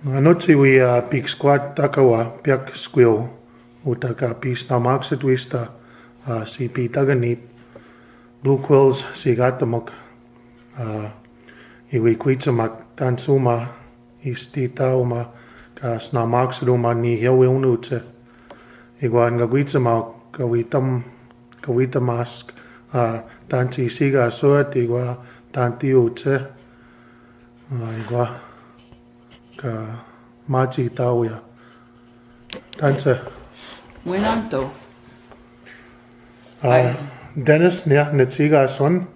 Anotsi we pik squat takawa piak squill utaka pis na maxitwista si pi taganip blue quills si gatamok iwi kwitsamak tansuma istita uma ka sna maxiduma ni hewe unutse igwan ga kwitsamak kawitamask tansi siga soat igwa tanti utse igwa ka machi tauya tanse Winanto. Dennis nia netsiga son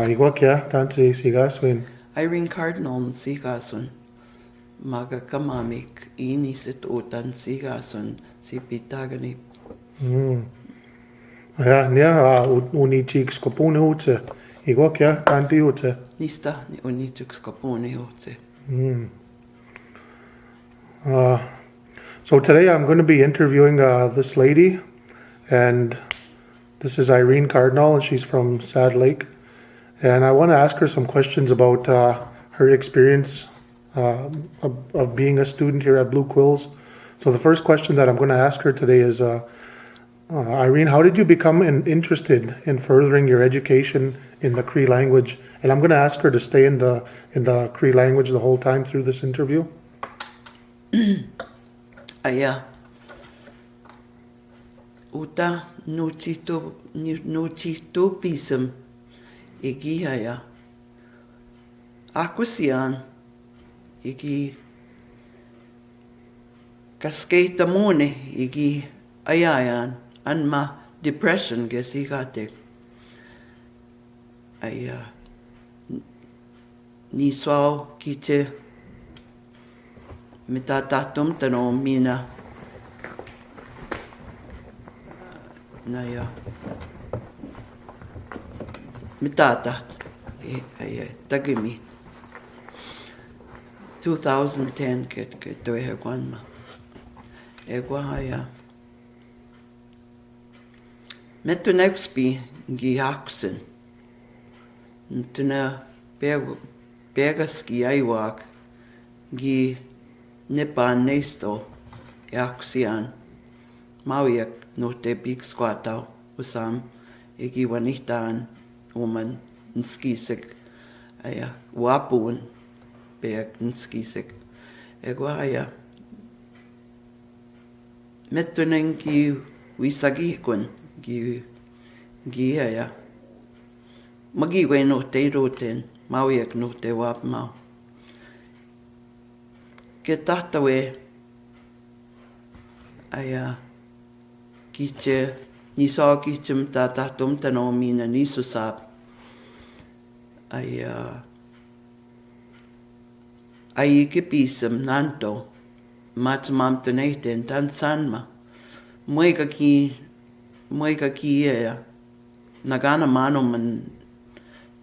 igwa kya tansi siga swin Irene Cardinal sigasun. Maga kamamik inisit utan sigasun si pitagani. ja nia unichik skopune utse igwa kya tanti utse Nista ni unituk skopuni utse. So today I'm going to be interviewing this lady, and this is Irene Cardinal, and she's from Sad Lake. And I want to ask her some questions about her experience of being a student here at Blue Quills. So the first question that I'm going to ask her today is, Irene, how did you become interested in furthering your education in the Cree language? And I'm going to ask her to stay in the Cree language the whole time through this interview. Aya. Uta nuchito pism igi aya. Akusian igi kasketa mone igi ayayan anma depression gesigatek. Aya. Niswao kite mitatatum tano mina naya mitatat tagimit 2010 ke toehe kwanma egwa haya metu nexpi gi haksen tuna pegaski aiwak gi Nipan nesto yaksian mauyak no te big squatau usam igi wanitan woman nskisek aya wapun beak nskisek egwa aya metunen ki wisagi kun gi aya magi we no te roten mauyak no te wap mau ke tatawe aya kiche nisa kichem tatatum tano mina nisusap aya ai kipisem nanto matmam teneten tan sanma moika ki aya nagana mano man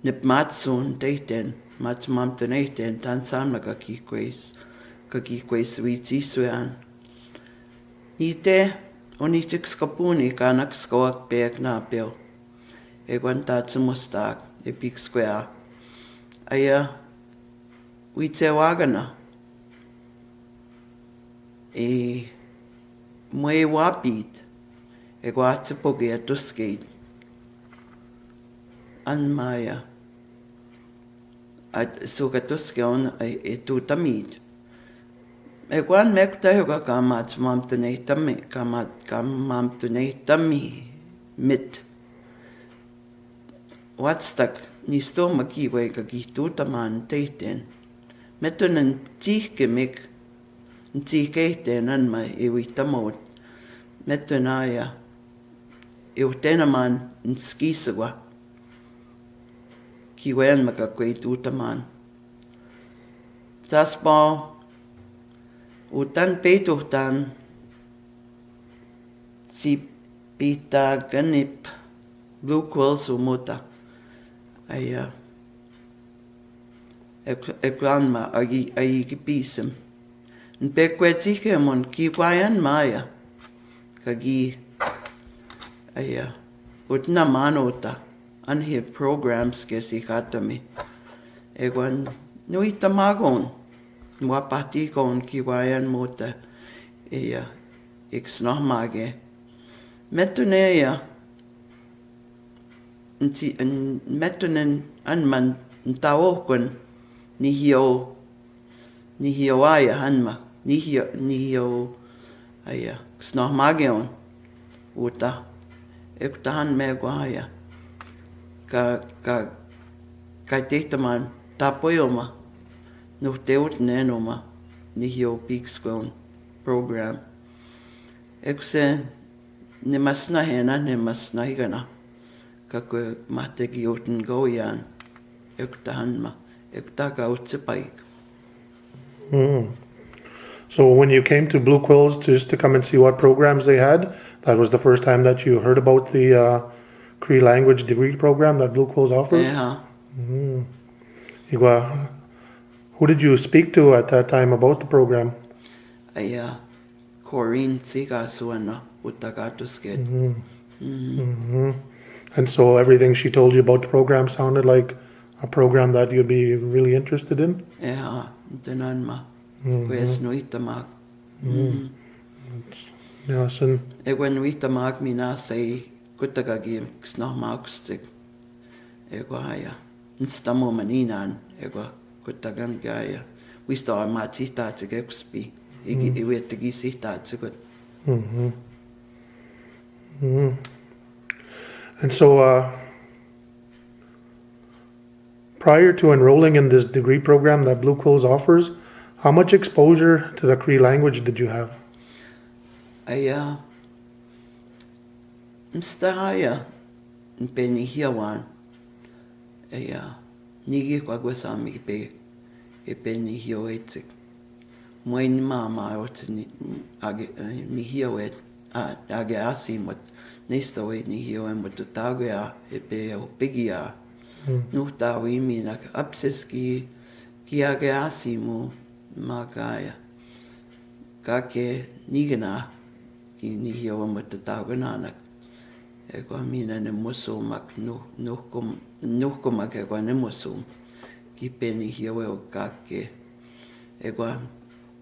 nipmatsun teten matmam teneten tan sanma ka ki kwes witsi suan. Ite onitik skapuni kanak skoak peak na peo. Egwan tatsumustak epik square. Aya witse wagana. Mwe wapit. Egwa tsupoge atuskate. Anmaya. At sukatuske on etutamid. Egwan mektayoga kamat mamtunetami mit. Watstak nisto makiwe kagitutaman teiten. Metunen tihkemik tihkeiten anma iwitamot. Metunaya iutenaman nskisawa. Kiwen makakwetutaman. Taspa utan petuhtan si pita ganip Blue Quills umuta aya ekranma ay kipisem npekwetike mon kiwayan maya kagi aya utna manota anhe programs ke sikatami egwan nuitamagon Wapati kon kiwayan mota ia iksnohmage. Metuneya metunen anman ntawokun nêhiyaw aya hanma nêhiyaw aya snohmage on uta ekutahan megwaya ka tehtaman tapoyoma no teut nenoma nêhiyaw pikskon program ekse nemasna hena nemasna higana kako mategi uten goyan ekutahanma ekutaka utsepaik. So when you came to Blue Quills just to come and see what programs they had, that was the first time that you heard about the Cree language degree program that Blue Quills offers? Yeah. Who did you speak to at that time about the program? Irene suana utagatusket. And so everything she told you about the program sounded like a program that you'd be really interested in? Yeah, tenanma. Pues nuitamak. Yes, and When nuitamak mina say kutagagi ksnohmakstik. Egwaya. Instamo maninan egwa kutagangaya. We start matita to gexpi. Iwetigi sita to good. And so prior to enrolling in this degree program that Blue Quills offers, how much exposure to the Cree language did you have? Mstahaya npenihiawan. Nigi kwa gwasami penihioetik. Mwen mama ot nihiawet age asimot. Nesta nihioem mot tagea epe opigia. Nuhtawi minak abseski ki age asimu magaya. Kake nigana ki nihioem mot tagananak. Ego mina ne musumak nuhkumak ego ne musum. Ki penihioe o kake. Ego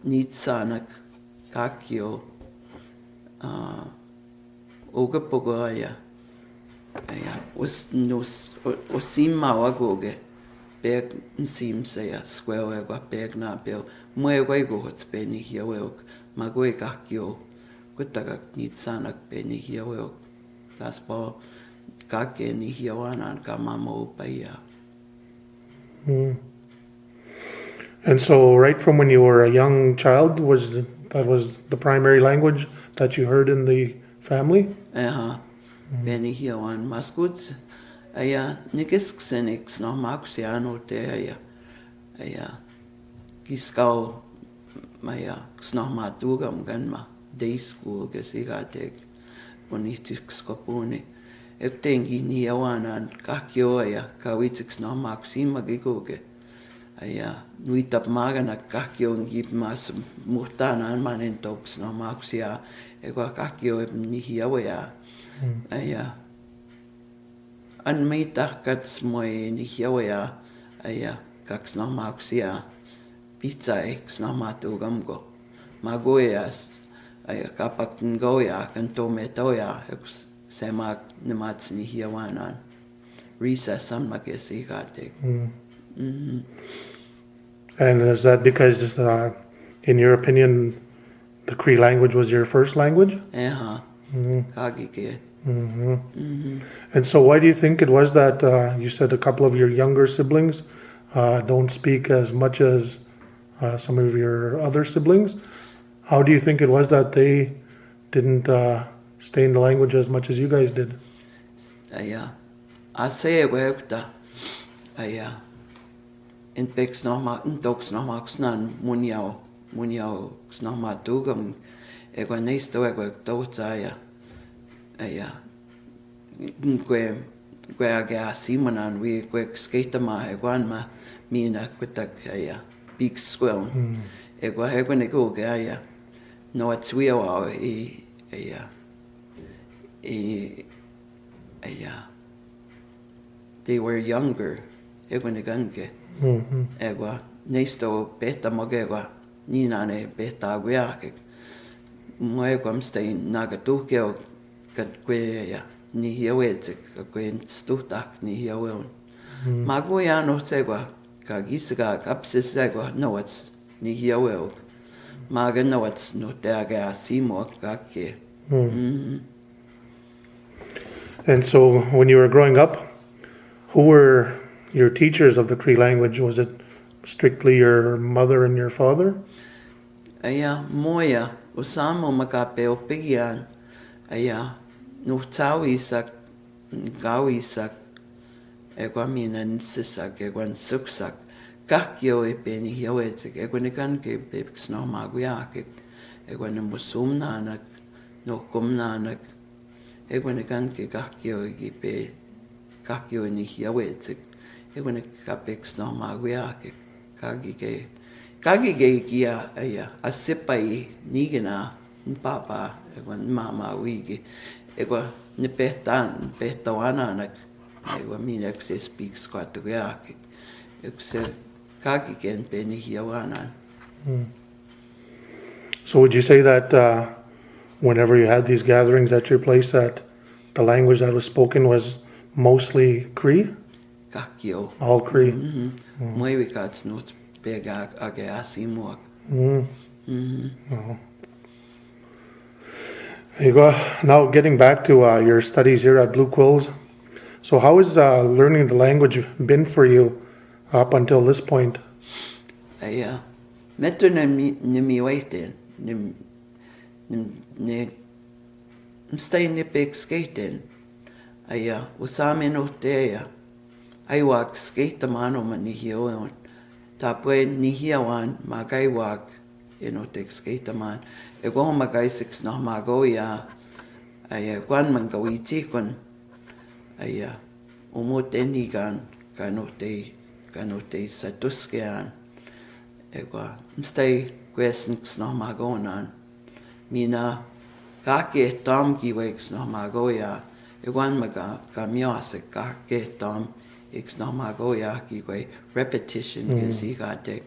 nitsanak kakio ogapogoya osima wagoge beg nsim saya square ego beg na bel muego ego hots penihioe magoe kakio kutagak nitsanak penihioe taspo kake nihioanan kamamo paya. And so right from when you were a young child, that was the primary language that you heard in the family? Penihioan maskuts nikisksenix no maxiano te kiskau ksnohmatugam ganma day school gesigatek bonitiskopuni ektengi niawanan kakioya kawitix no maxima gigoge nuitap magana kakio ngip mas muhtana manen toks no maxia ego kakio nihiawea anmeitakats moi nihiawea kaks no maxia pizza ex no matugamgo magoyas kapak ngoya kantometoya ex semak nemats nihiawanan recess san makesigatek. And is that because, in your opinion, the Cree language was your first language? Kagike. And so why do you think it was that you said a couple of your younger siblings don't speak as much as some of your other siblings? How do you think it was that they didn't stay in the language as much as you guys did? I say in peks nog maar in toks nog maar snan munjau nog maar tugam ego nesto ego totaya kwe aga simanan we kwe skate ma egoan ma mina kwetak big swell ego nego ga no atsuio they were younger ego neganke ego neisto pehta mogewa ninane pehta aguiake. Moegwa mstain nagatukeo katkwea nihiyawetsik kakwen stuhtak nihiyaweon. Maguiano segwa kagisga kapsisegwa noats nihiyaweo. Maga noats no teaga simo kake. And so when you were growing up, who were your teachers of the Cree language? Was it strictly your mother and your father? Aya moya usamo makape opigian. Aya no tawisak gawisak egwaminan sisak egwan suksak kakyo e peni hiawetsik egwanikan ke peps no maguiake egwan musumnanak no kumnanak egwanikan ke kakyo e kakyo ni hiawetsik egwanik kapex no maguiake kagige kia aya asipai nigena papa egwan mama wigi egwa ni pehtawana egwa mina se speaks kwatugiake ekse kagigen peni hiawana. So would you say that whenever you had these gatherings at your place, that the language that was spoken was mostly Cree? Kakyo. All Cree? Mwewi kats not pega age asimuak. Now getting back to your studies here at Blue Quills, so how has learning the language been for you up until this point? Aya, meto nimi waitin, stay nipik skating. Aya, usame no teya. I walk skate the mano manihio. Tapwe nihiawan magay walk, take skate the man. Ego magay six no magoya. Aya, guan mangawitikon. Aya, umotenigan, kanote satuskean. Egwa, stay questions no magonan. Mina, kake tom giwex no magoya. Egwan maga, kamiose kake tom. It's no magoya giwe repetition is igatek.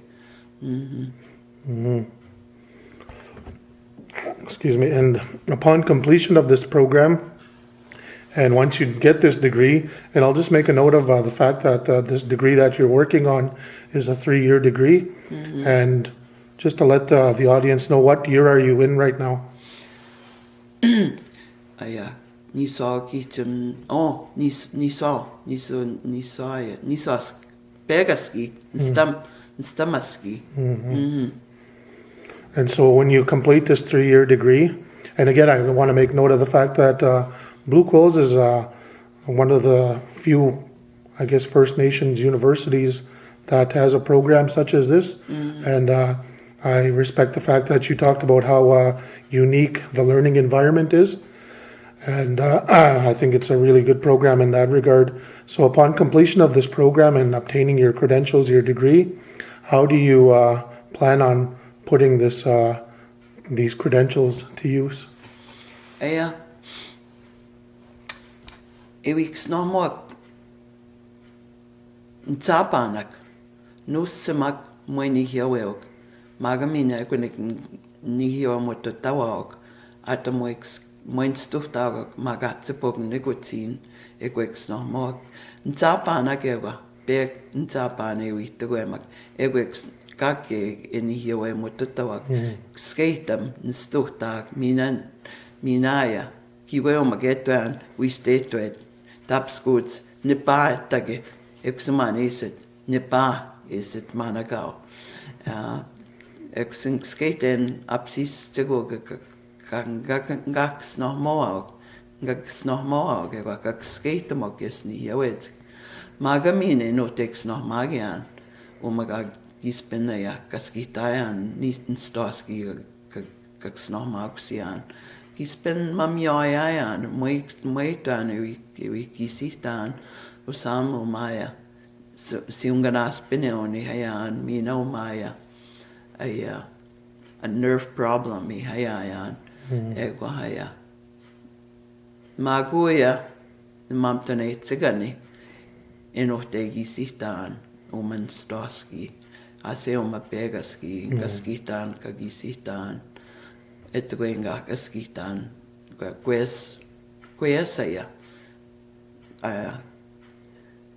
Excuse me. And upon completion of this program, and once you get this degree, and I'll just make a note of the fact that this degree that you're working on is a 3-year degree, and just to let the audience know, what year are you in right now? Niso kitem niso pegaski stamaski. And so when you complete this 3-year degree, and again I want to make note of the fact that Blue Quills is one of the few, I guess, First Nations universities that has a program such as this, and I respect the fact that you talked about how unique the learning environment is. And I think it's a really good program in that regard. So upon completion of this program and obtaining your credentials, your degree, how do you plan on putting these credentials to use? Ewiks no more Ntapanak, Nusemak Mweni Hiawelk, Magamina Equinik Nihio Mototawak, Atomwix. Mijn stoftagak magatsepok nikotin ekweks no more. Ntapana gewa bek ntapane wittegemak ekweks kake in hiwe mototawak skatem stoftag minaya kiwe magetwan we stated tapskuts nepa tage eksuman iset nepa iset managao eksin skaten apsis tego gaks nog moag gewa gaks skate mag is ni jawet magamine no teks nog magian mag gispenne ja kaskitayan niten stoski gaks nog magsian gispen mamjayan moitan ewi gisitan usamo maya siunganas pineoni hayan mino maya a nerve problem mi hayan ego haya maguya mamtane tsigani enotegi sitan omen stoski ase o mapegaski, kaskitan, kagisitan, etuenga kaskitan, kwesaya,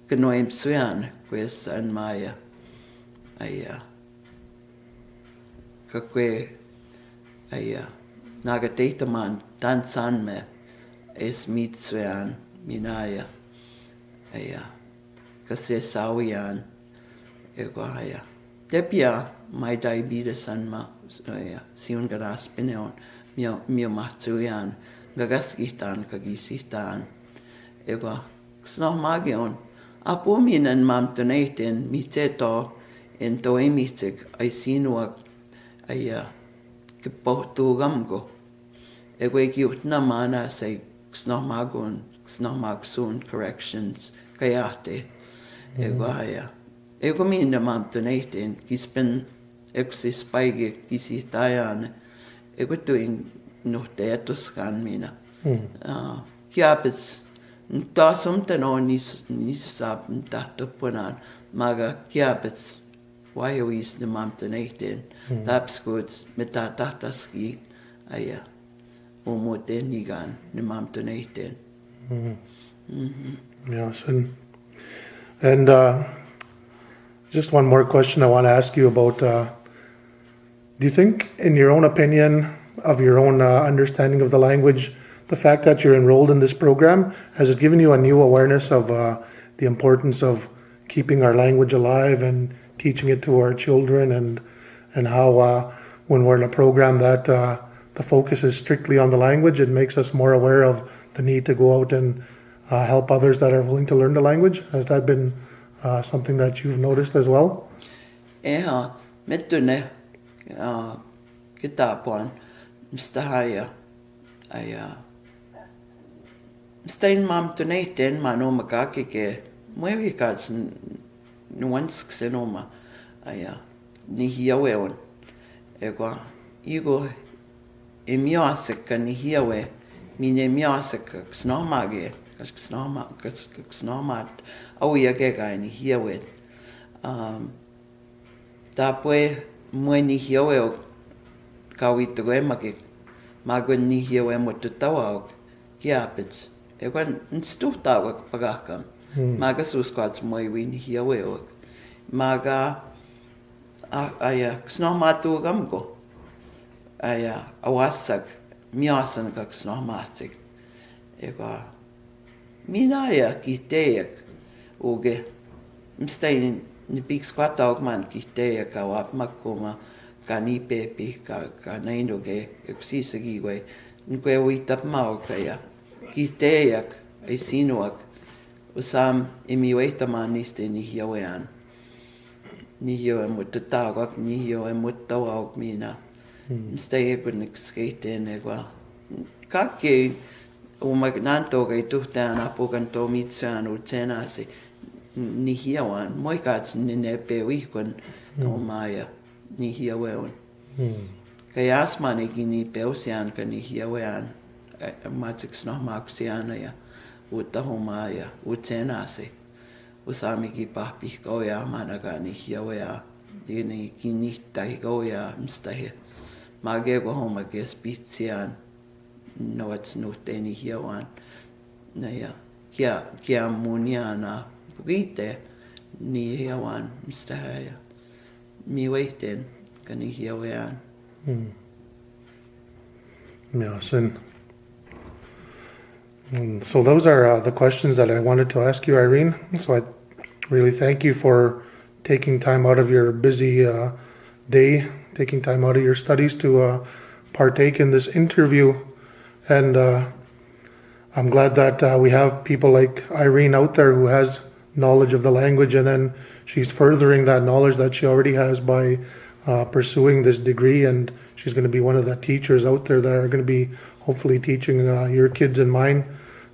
kanoim suyan, kwesan maya, kakwe, nagatetaman, tansan me, es mitsuyan, minaya, kasi sawiyan, egwaya. Tepia, my diabetes and ma, siun garas pineon, mio matsuyan, gagaskitan, kagisitan, egwa, sno magion. Apo minan mam tonatin, miteto, en toemitig, ay sinuag, ay kipotugamgo. Egwe giut namana say sno magun, sno magsun corrections, kayate, egwaya. Ego minna mam tonatin, kispin eksis paige, kisitayan, ego tuing no teatuskan mina. Kiapis, tasumten on nisap tatupunan, maga kiapits, IYIS de mam tonatin, tapskuds, metataski, aya, umotenigan, de mam tonatin. Yes, and just one more question I want to ask you about. Do you think, in your own opinion, of your own understanding of the language, the fact that you're enrolled in this program, has it given you a new awareness of the importance of keeping our language alive and teaching it to our children, and how when we're in a program that the focus is strictly on the language, it makes us more aware of the need to go out and help others that are willing to learn the language? Has that been something that you've noticed as well? Metune kitapuan mstahaya mstain mam tunaiten mano makaki ke mwewi kats nuansk senoma nêhiyaw-kiskinohamâtowin egwa igo emiasek ka nêhiyaw mine miasek ksnomage ksnomat awiya gega nêhiyaw tapwe mwe nêhiyaw kawituwe magun nêhiyaw mututawag kiapits egwa nstutawag pagakam maga suskwats mwewi nêhiyaw maga ksnohamâtowin awasak miasan ka ksnohamatik egwa minaya kiteyak uge mstain nipik squatawag man kiteyak awap makuma kanipepi ka nainoge eksisagigwe nkwe uitap mau kaya kiteyak ay sinuak usam imiwaitaman niste nêhiyaw mututawag nêhiyaw mutawag mina mstain ekun skaten egwa kake umagnanto kay tuhtaan apukan to mitsan utsenasi nêhiyawan moikats ninepewihkon umaya nêhiyaw kaya asman igini peusian ka nêhiyawan matsiksnohmaksiana utahumaya utsenasi usami kipahpihkoya managa nêhiyaw dini kinihtahigoya mstahi magego homa gespitsian noats nuhte nêhiyawan kia muniana pugite nêhiyawan mstahaya miwaiten ka nêhiyawan. Yes, and so those are the questions that I wanted to ask you, Irene. So I really thank you for taking time out of your busy day, taking time out of your studies to partake in this interview. And I'm glad that we have people like Irene out there who has knowledge of the language, and then she's furthering that knowledge that she already has by pursuing this degree, and she's going to be one of the teachers out there that are going to be hopefully teaching your kids and mine.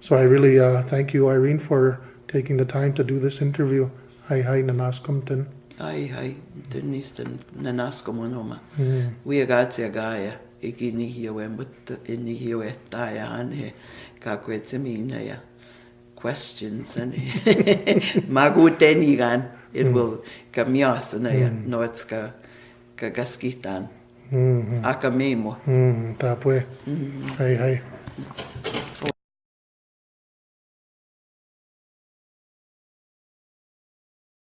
So I really thank you, Irene, for taking the time to do this interview. Hi, nanaskomten. Hi, tunisten nanaskommonoma. Uiagatsia gaia, iki nêhiyaw mutta nêhiyaw taya anhe kakwetsiminaya questions and magutenigan it will ka miasa na ya no it's ka gaskitan aka memo Tapue. Hai hai.